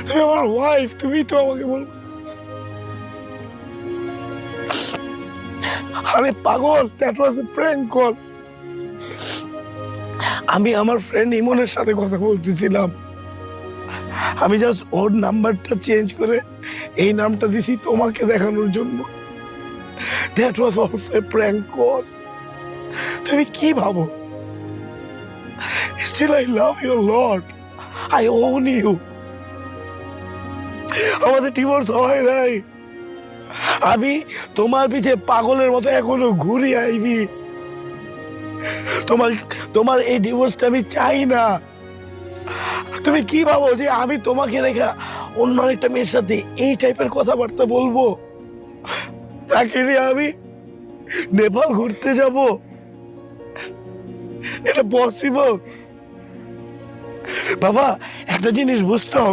তুমি আমার ওয়াইফ, তুমি তো আমাকে বলবে। আরে পাগল, that was A prank call. আমি আমার ফ্রেন্ড ইমনের সাথে কথা বলতেছিলাম। আমি জাস্ট ওর নাম্বারটা চেঞ্জ করে এই নামটা দিছি তোমাকে দেখানোর জন্য। That was also a prank call. তুমি কি ভাবো? Still I love you lot, I own you. আমাদের ডিভোর্স হয় নাই, আমি তোমার পিছে পাগলের মতো এখনো ঘুরি আইভি। তোমার তোমার এই ডিভোর্সটা আমি চাই না। তুমি কি ভাবো যে আমি তোমাকে রেখা অন্য একটা মেয়ের সাথে এই টাইপের কথাবার্তা বলবো? তাকে নিয়ে আমি নেপাল ঘুরতে যাব? এটা পসিবল? বাবা, একটা জিনিস বুঝতে হবে।